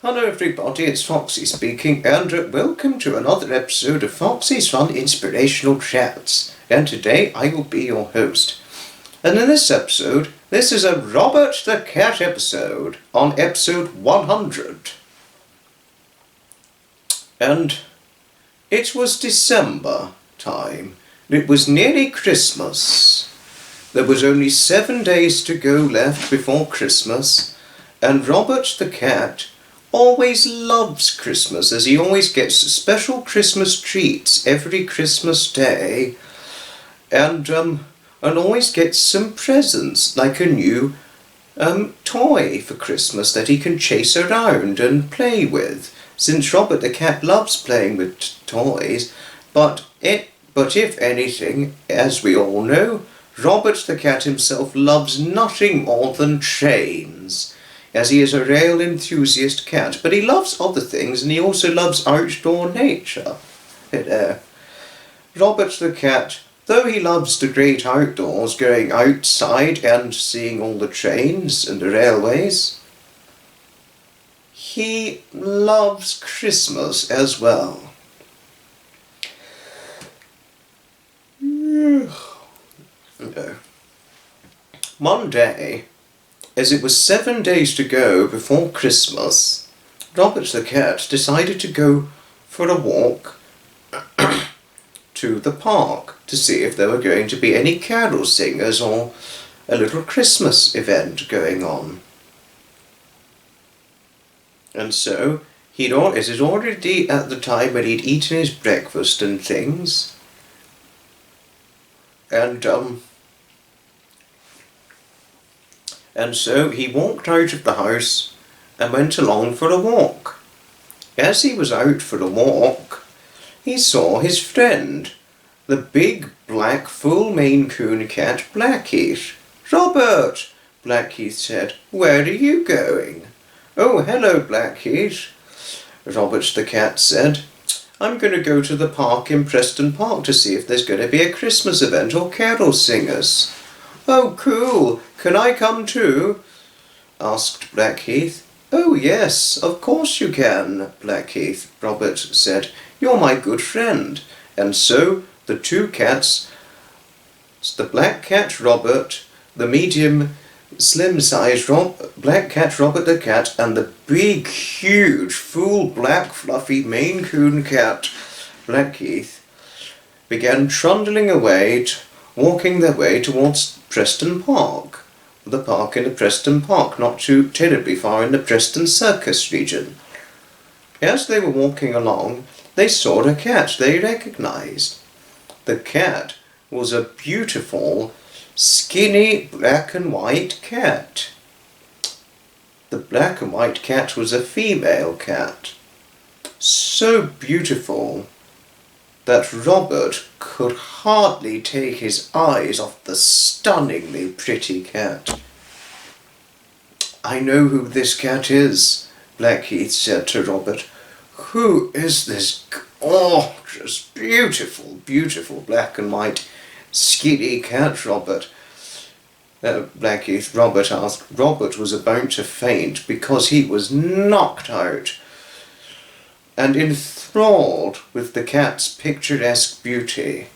Hello everybody, it's Foxy speaking, and welcome to another episode of Foxy's Fun Inspirational Chats. And today I will be your host. And in this episode, this is a Robert the Cat episode, on episode 100. And it was December time. It was nearly Christmas. There was only 7 days to go left before Christmas, and Robert the Cat always loves Christmas, as he always gets special Christmas treats every Christmas day, and always gets some presents, like a new toy for Christmas that he can chase around and play with, since Robert the Cat loves playing with toys. But if anything, as we all know, Robert the Cat himself loves nothing more than trains, as he is a rail enthusiast cat, but he loves other things, and he also loves outdoor nature. Robert the Cat, though he loves the great outdoors, going outside and seeing all the trains and the railways, he loves Christmas as well. One day, as it was 7 days to go before Christmas, Robert the Cat decided to go for a walk to the park to see if there were going to be any carol singers or a little Christmas event going on. And so, it is already at the time when he'd eaten his breakfast and things, and so he walked out of the house and went along for a walk. As he was out for a walk, he saw his friend, the big black full Maine Coon cat Blackheath. "Robert," Blackheath said, "where are you going?" "Oh, hello, Blackheath," Robert the Cat said. "I'm going to go to the park in Preston Park to see if there's going to be a Christmas event or carol singers." "Oh, cool. Can I come too?" asked Blackheath. "Oh, yes, of course you can, Blackheath," Robert said. "You're my good friend." And so the two cats, the black cat Robert, the medium slim-sized black cat Robert the Cat, and the big, huge, full black fluffy Maine Coon cat Blackheath, began trundling away, walking their way towards Preston Park. The park in the Preston Park, not too terribly far in the Preston Circus region. As they were walking along, they saw a cat they recognized. The cat was a beautiful, skinny black and white cat. The black and white cat was a female cat, so beautiful that Robert could hardly take his eyes off the stunningly pretty cat. "I know who this cat is," Blackheath said to Robert. "Who is this gorgeous, beautiful, beautiful black and white skinny cat, Robert?" Blackheath, Robert asked. Robert was about to faint because he was knocked out and enthralled with the cat's picturesque beauty.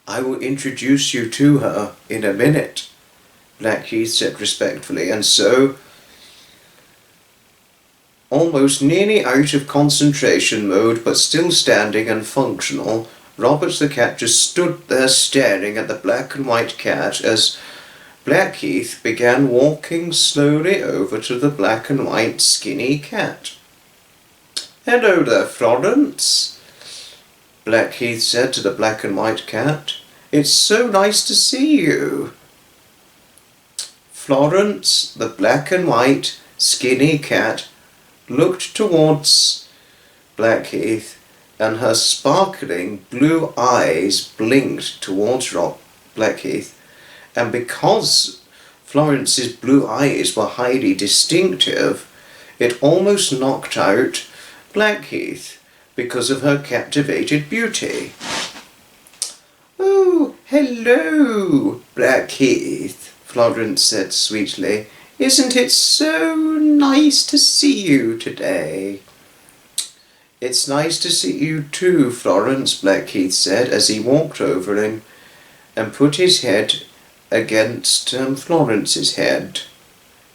"I will introduce you to her in a minute," Blackheath said respectfully, and so, almost nearly out of concentration mode but still standing and functional, Robert the Cat just stood there staring at the black and white cat as Blackheath began walking slowly over to the black and white skinny cat. "Hello there, Florence," Blackheath said to the black and white cat. "It's so nice to see you." Florence, the black and white skinny cat, looked towards Blackheath, and her sparkling blue eyes blinked towards Blackheath, and because Florence's blue eyes were highly distinctive, it almost knocked out Blackheath because of her captivated beauty. "Oh, hello, Blackheath," Florence said sweetly. "Isn't it so nice to see you today." "It's nice to see you too, Florence," Blackheath said as he walked over him and put his head against Florence's head.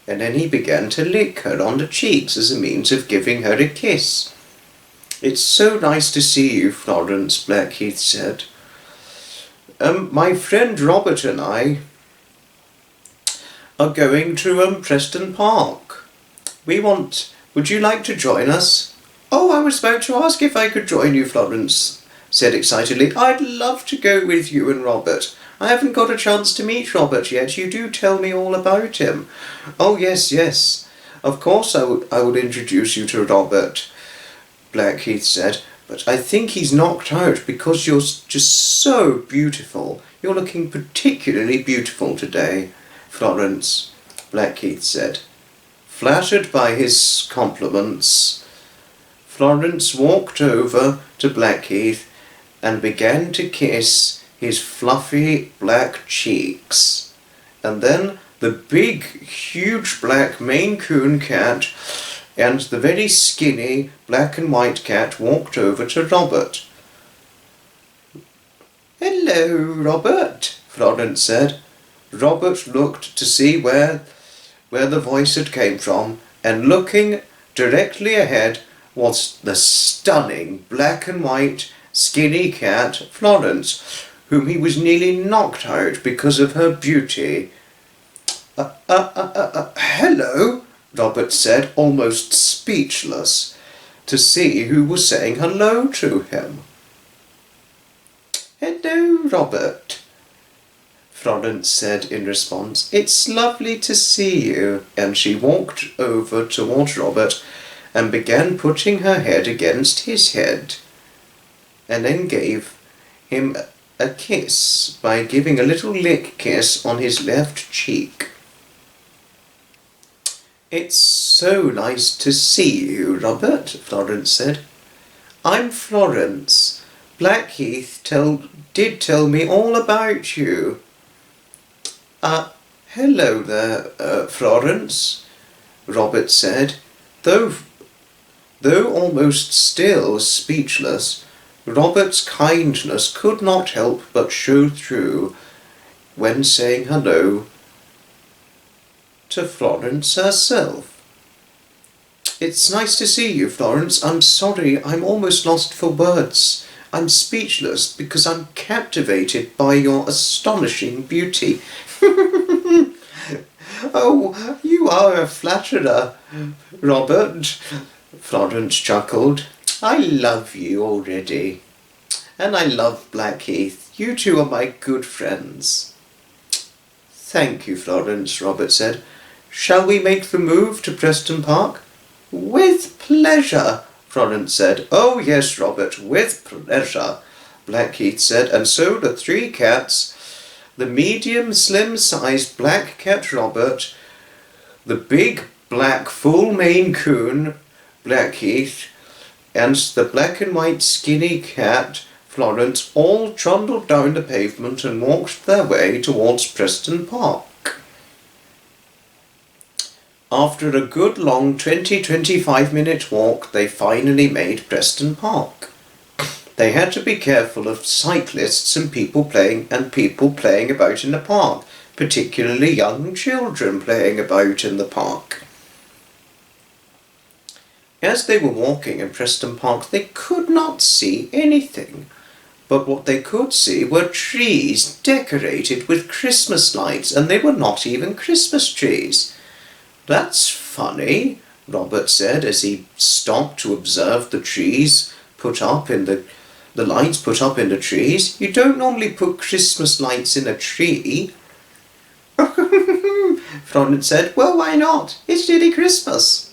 And then he began to lick her on the cheeks as a means of giving her a kiss. "It's so nice to see you, Florence," Blackheath said. My friend Robert and I are going to Preston Park. Would you like to join us?" "Oh, I was about to ask if I could join you," Florence said excitedly. "I'd love to go with you and Robert. I haven't got a chance to meet Robert yet. You do tell me all about him." "Oh, yes. Of course I would introduce you to Robert," Blackheath said. "But I think he's knocked out because you're just so beautiful. You're looking particularly beautiful today, Florence," Blackheath said. Flattered by his compliments, Florence walked over to Blackheath and began to kiss his fluffy black cheeks. And then the big, huge black Maine Coon cat and the very skinny black and white cat walked over to Robert. "Hello, Robert," Florence said. Robert looked to see where the voice had came from, and looking directly ahead was the stunning black and white skinny cat Florence, whom he was nearly knocked out because of her beauty. Hello," Robert said, almost speechless to see who was saying hello to him. "Hello, Robert," Florence said in response. "It's lovely to see you." And she walked over towards Robert and began putting her head against his head, and then gave him a kiss by giving a little lick kiss on his left cheek. "It's so nice to see you, Robert," Florence said. "I'm Florence. Blackheath did tell me all about you." Hello there, Florence," Robert said. Though almost still speechless, Robert's kindness could not help but show through when saying hello to Florence herself. "It's nice to see you, Florence. I'm sorry, I'm almost lost for words. I'm speechless because I'm captivated by your astonishing beauty." "Oh, you are a flatterer, Robert," Florence chuckled. "I love you already. And I love Blackheath. You two are my good friends." "Thank you, Florence," Robert said. "Shall we make the move to Preston Park?" "With pleasure," Florence said. "Oh, yes, Robert, with pleasure," Blackheath said. And so the three cats, the medium, slim-sized black cat Robert, the big, black, full Maine Coon Blackheath, and the black and white skinny cat Florence all trundled down the pavement and walked their way towards Preston Park. After a good long 20-25-minute walk, they finally made Preston Park. They had to be careful of cyclists and people playing about in the park, particularly young children playing about in the park. As they were walking in Preston Park, they could not see anything, but what they could see were trees decorated with Christmas lights, and they were not even Christmas trees. "That's funny," Robert said as he stopped to observe the trees put up in the lights put up in the trees. "You don't normally put Christmas lights in a tree." Florence said. "Well, why not? It's nearly Christmas."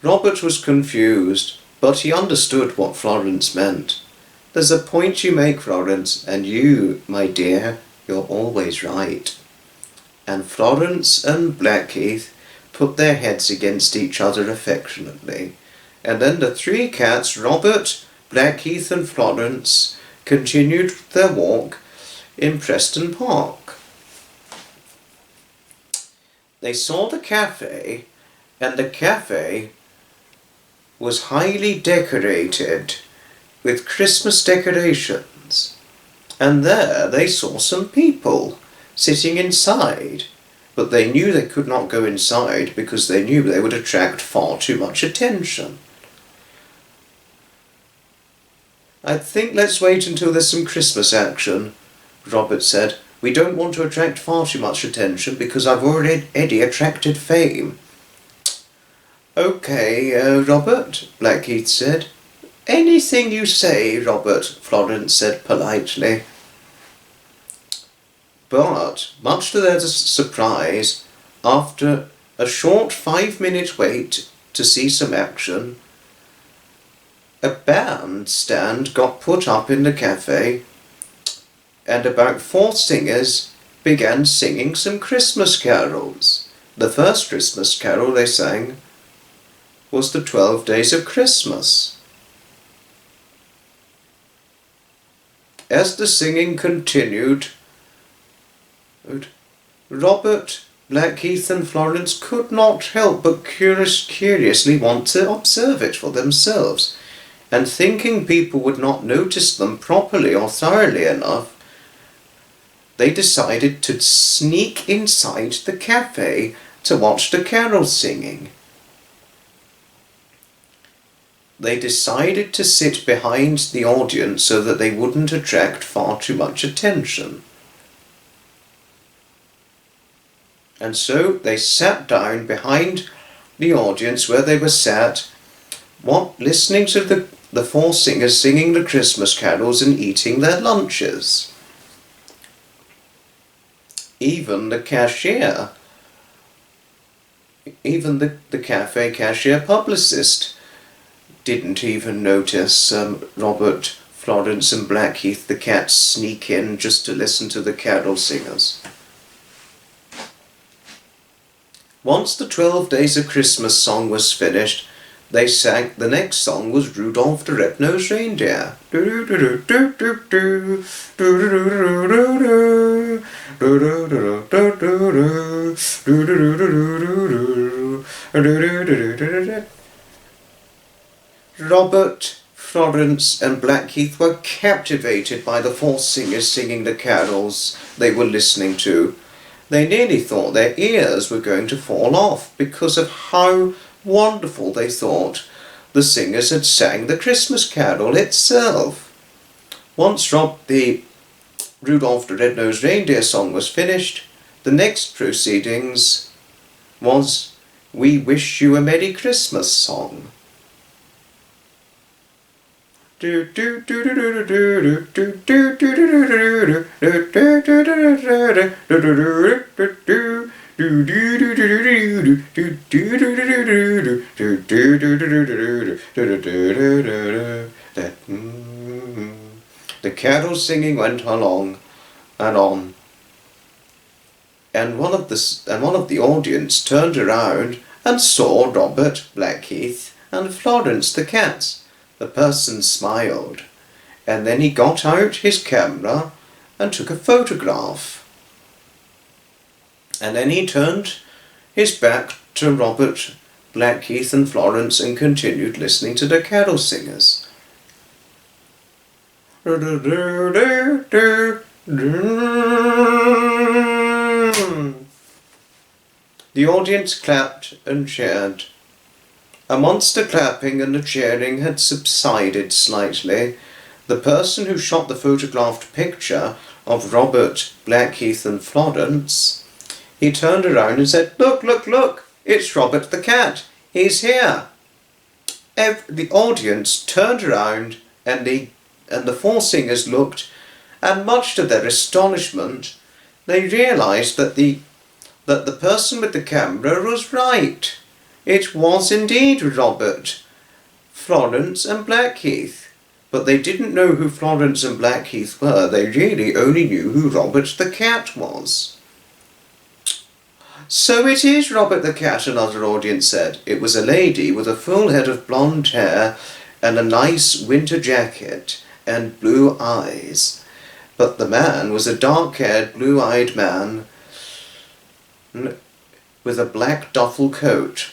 Robert was confused, but he understood what Florence meant. "There's a point you make, Florence, and you, my dear, you're always right." And Florence and Blackheath put their heads against each other affectionately. And then the three cats, Robert, Blackheath and Florence, continued their walk in Preston Park. They saw the cafe and the cafe was highly decorated with Christmas decorations. And there they saw some people sitting inside, but they knew they could not go inside because they knew they would attract far too much attention. "I think let's wait until there's some Christmas action," Robert said. "We don't want to attract far too much attention because I've already attracted fame." "Okay, Robert," Blackheath said. "Anything you say, Robert," Florence said politely. But, much to their surprise, after a short 5-minute wait to see some action, a bandstand got put up in the cafe, and about 4 singers began singing some Christmas carols. The first Christmas carol they sang was the 12 Days of Christmas. As the singing continued, Robert, Blackheath and Florence could not help but curiously want to observe it for themselves, and thinking people would not notice them properly or thoroughly enough, they decided to sneak inside the cafe to watch the carol singing. They decided to sit behind the audience so that they wouldn't attract far too much attention. And so they sat down behind the audience where they were sat, listening to the 4 singers singing the Christmas carols and eating their lunches. Even the cashier, even the cafe cashier publicist didn't even notice Robert, Florence and Blackheath the cats sneak in just to listen to the carol singers. Once the 12 Days of Christmas song was finished, they sang. The next song was Rudolph the Red-Nosed Reindeer. Robert, Florence and Blackheath were captivated by the 4 singers singing the carols they were listening to. They nearly thought their ears were going to fall off because of how wonderful they thought the singers had sang the Christmas carol itself. Once the Rudolph the Red-Nosed Reindeer song was finished, the next proceedings was We Wish You a Merry Christmas song. The carol singing went along and on, and one of the audience turned around and saw Robert, Blackheath, and Florence the cats. The person smiled, and then he got out his camera and took a photograph. And then he turned his back to Robert, Blackheath and Florence and continued listening to the carol singers. The audience clapped and cheered. Amongst the clapping and the cheering had subsided slightly, the person who shot the photographed picture of Robert, Blackheath and Florence, he turned around and said, "Look, look, look, it's Robert the cat, he's here." The audience turned around and the 4 singers looked, and much to their astonishment, they realised that the person with the camera was right. It was indeed Robert, Florence and Blackheath, but they didn't know who Florence and Blackheath were. They really only knew who Robert the cat was. "So it is Robert the cat," another audience said. It was a lady with a full head of blonde hair and a nice winter jacket and blue eyes. But the man was a dark-haired, blue-eyed man with a black duffel coat.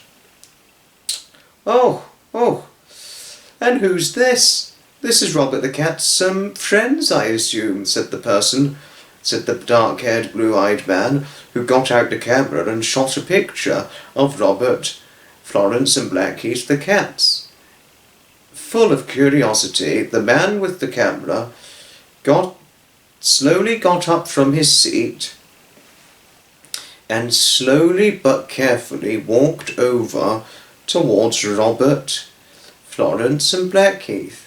Oh, oh, and who's this? This is Robert the Cat's friends, I assume, said the dark-haired, blue-eyed man, who got out the camera and shot a picture of Robert, Florence and Blackheath the cats. Full of curiosity, the man with the camera slowly got up from his seat and slowly but carefully walked over towards Robert, Florence and Blackheath.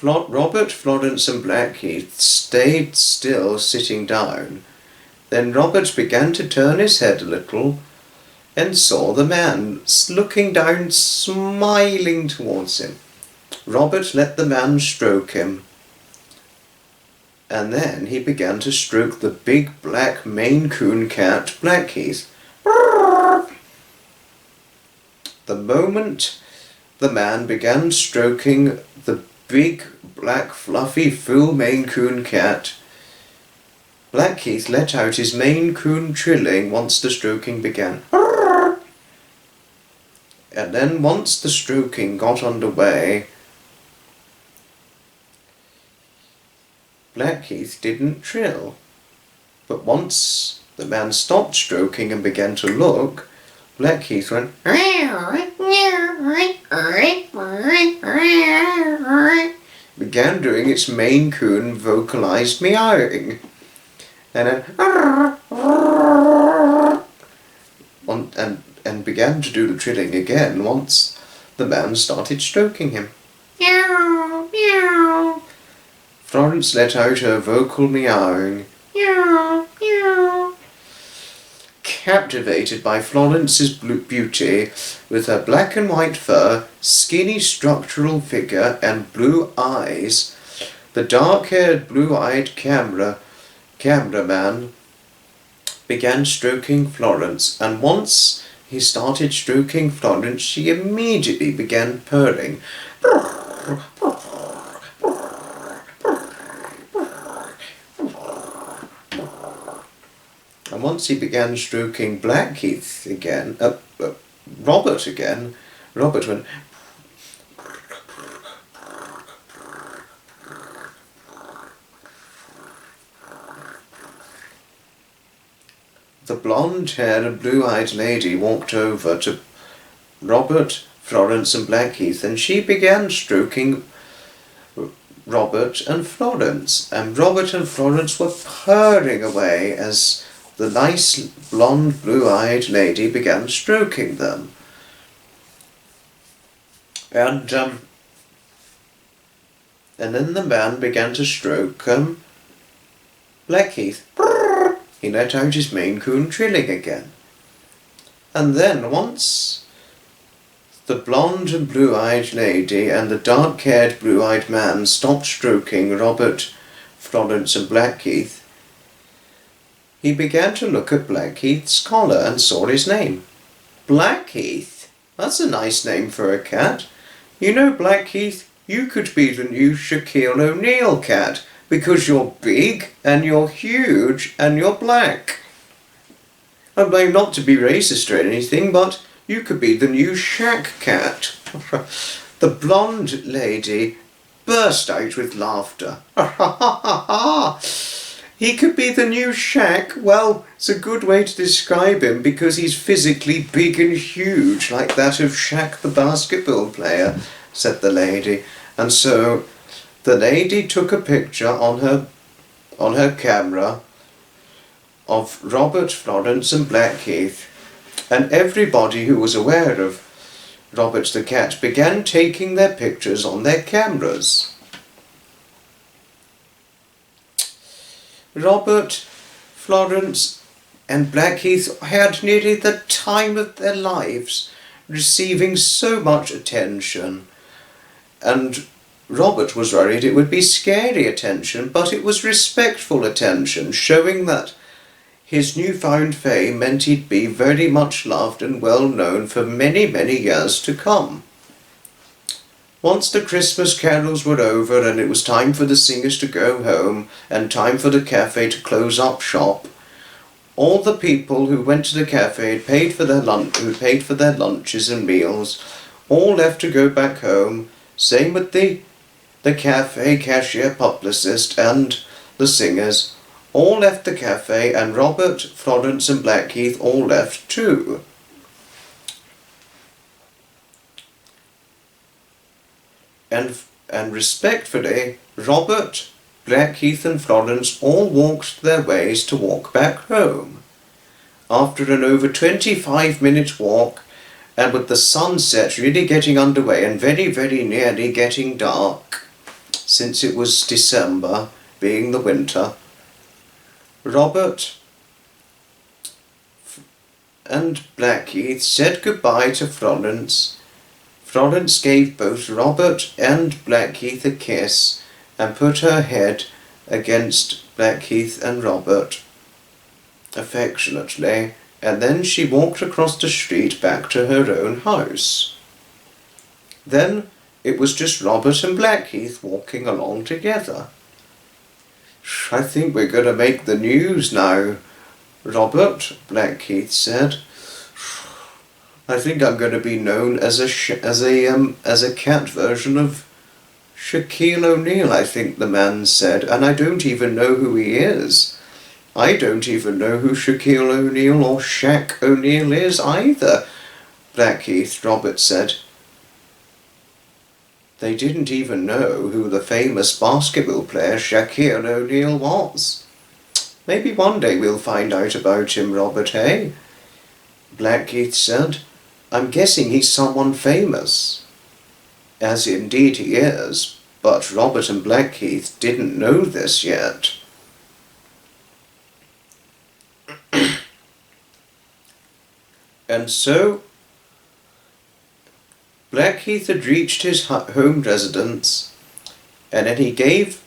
Robert, Florence and Blackheath stayed still sitting down. Then Robert began to turn his head a little and saw the man looking down, smiling towards him. Robert let the man stroke him, and then he began to stroke the big black Maine Coon cat, Blackheath. The moment the man began stroking the big, black, fluffy, full Maine Coon cat, Blackheath let out his Maine Coon trilling once the stroking began. And then once the stroking got underway, Blackheath didn't trill. But once the man stopped stroking and began to look, Blackheath went began doing its Maine Coon vocalized meowing, and and began to do the trilling again once the man started stroking him. Meow, meow. Florence let out her vocal meowing. Meow, meow. Captivated by Florence's beauty, with her black and white fur, skinny structural figure, and blue eyes, the dark-haired, blue-eyed cameraman began stroking Florence, and once he started stroking Florence, she immediately began purring. And once he began stroking Blackheath again, Robert again, Robert went. The blonde-haired and blue-eyed lady walked over to Robert, Florence and Blackheath, and she began stroking Robert and Florence, and Robert and Florence were purring away as the nice blonde blue-eyed lady began stroking them. And then the man began to stroke Blackheath. He let out his Maine Coon trilling again. And then once the blonde and blue-eyed lady and the dark-haired blue-eyed man stopped stroking Robert, Florence and Blackheath, he began to look at Blackheath's collar and saw his name. Blackheath? That's a nice name for a cat. You know, Blackheath, you could be the new Shaquille O'Neal cat, because you're big and you're huge and you're black. I'm going not to be racist or anything, but you could be the new Shaq cat. The blonde lady burst out with laughter. He could be the new Shaq. Well, it's a good way to describe him because he's physically big and huge, like that of Shaq the basketball player, said the lady. And so the lady took a picture on her camera of Robert, Florence and Blackheath, and everybody who was aware of Robert the cat began taking their pictures on their cameras. Robert, Florence and Blackheath had nearly the time of their lives, receiving so much attention, and Robert was worried it would be scary attention, but it was respectful attention, showing that his newfound fame meant he'd be very much loved and well known for many, many years to come. Once the Christmas carols were over and it was time for the singers to go home and time for the cafe to close up shop, all the people who went to the cafe, paid for their lunches and meals, all left to go back home. Same with the cafe cashier, publicist, and the singers. All left the cafe, and Robert, Florence, and Blackheath all left too. And respectfully, Robert, Blackheath, and Florence all walked their ways to walk back home. After an over 25-minute walk, and with the sunset really getting underway and very, very nearly getting dark, since it was December, being the winter, Robert and Blackheath said goodbye to Florence. Florence gave both Robert and Blackheath a kiss and put her head against Blackheath and Robert affectionately, and then she walked across the street back to her own house. Then it was just Robert and Blackheath walking along together. "I think we're going to make the news now, Robert," Blackheath said. "I think I'm going to be known as a cat version of Shaquille O'Neal," I think the man said, "and I don't even know who he is. I don't even know who Shaquille O'Neal or Shaq O'Neal is either," Blackheath, Robert said. They didn't even know who the famous basketball player Shaquille O'Neal was. "Maybe one day we'll find out about him, Robert, eh?" Blackheath said. "I'm guessing he's someone famous." As indeed he is, but Robert and Blackheath didn't know this yet. And so Blackheath had reached his home residence, and then he gave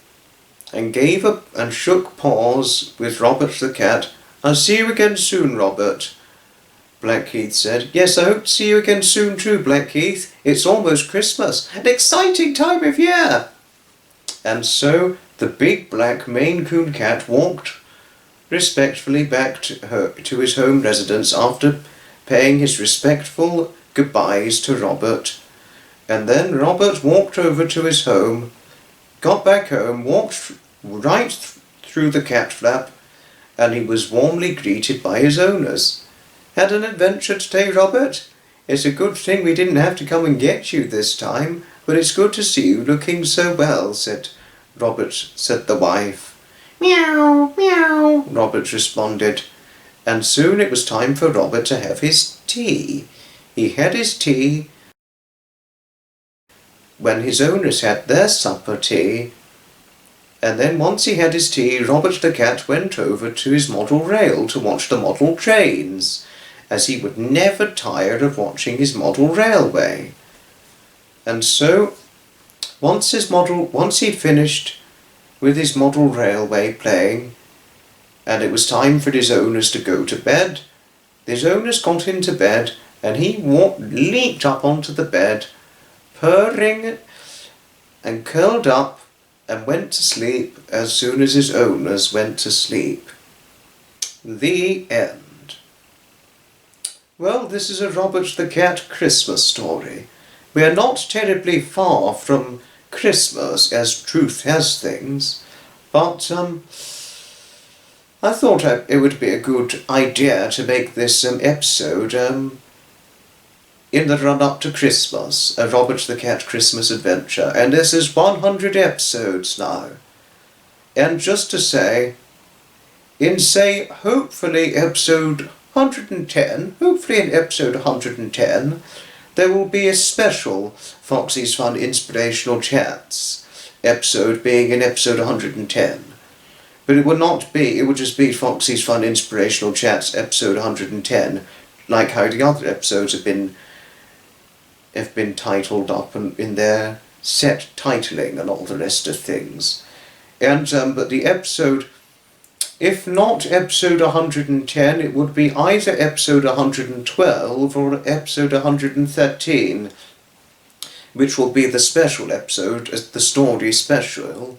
up and shook paws with Robert the cat. "I'll see you again soon, Robert," Blackheath said. "Yes, I hope to see you again soon too, Blackheath. It's almost Christmas, an exciting time of year." And so the big black Maine Coon cat walked respectfully back to his home residence after paying his respectful goodbyes to Robert. And then Robert walked over to his home, got back home, walked right through the cat flap, and he was warmly greeted by his owners. "Had an adventure today, Robert? It's a good thing we didn't have to come and get you this time, but it's good to see you looking so well," said the wife. "Meow, meow," Robert responded. And soon it was time for Robert to have his tea. He had his tea when his owners had their supper tea, and then once he had his tea, Robert the cat went over to his model rail to watch the model trains, as he would never tire of watching his model railway. And so, once he'd finished with his model railway playing, and it was time for his owners to go to bed, his owners got into bed, and he leaped up onto the bed, purring, and curled up and went to sleep as soon as his owners went to sleep. The end. Well, this is a Robert the Cat Christmas story. We are not terribly far from Christmas, as truth has things, but I thought it would be a good idea to make this episode in the run-up to Christmas, a Robert the Cat Christmas adventure, and this is 100 episodes now. And just to say, hopefully in episode 110, there will be a special Foxy's Fun Inspirational Chats episode, being in episode 110. But it would just be Foxy's Fun Inspirational Chats episode 110, like how the other episodes have been titled up and in their set titling and all the rest of things. And but the episode, if not episode 110, it would be either episode 112 or episode 113, which will be the special episode, the story special.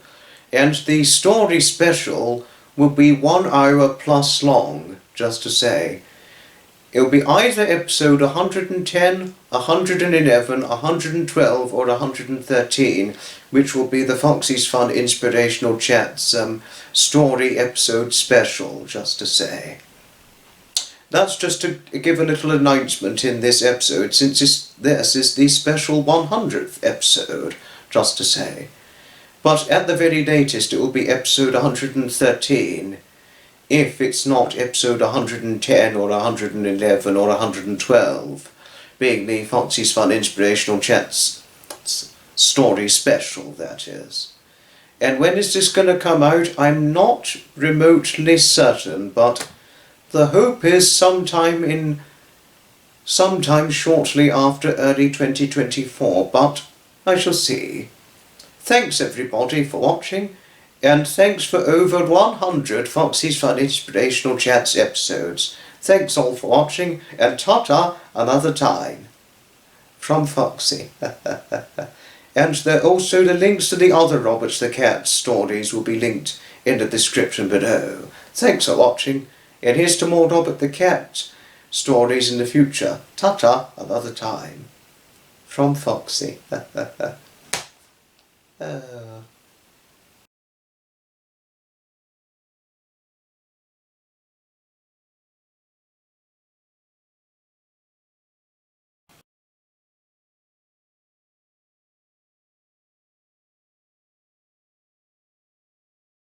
And the story special will be 1 hour plus long. just to say. It'll be either episode 110, 111, 112 or 113, which will be the Foxy's Fun Inspirational Chats story episode special, just to say. That's just to give a little announcement in this episode, since this is the special 100th episode, just to say. But at the very latest it will be episode 113, if it's not episode 110 or 111 or 112, being the Foxy's Fun Inspirational Chats story special, that is. And when is this going to come out? I'm not remotely certain, but the hope is sometime shortly after early 2024, but I shall see. Thanks everybody for watching, and thanks for over 100 Foxy's Fun Inspirational Chats episodes. Thanks all for watching, and ta-ta another time. From Foxy. And also the links to the other Roberts the Cat stories will be linked in the description below. Thanks for watching, and here's to more Robert the Cat stories in the future. Ta-ta another time. From Foxy. Oh.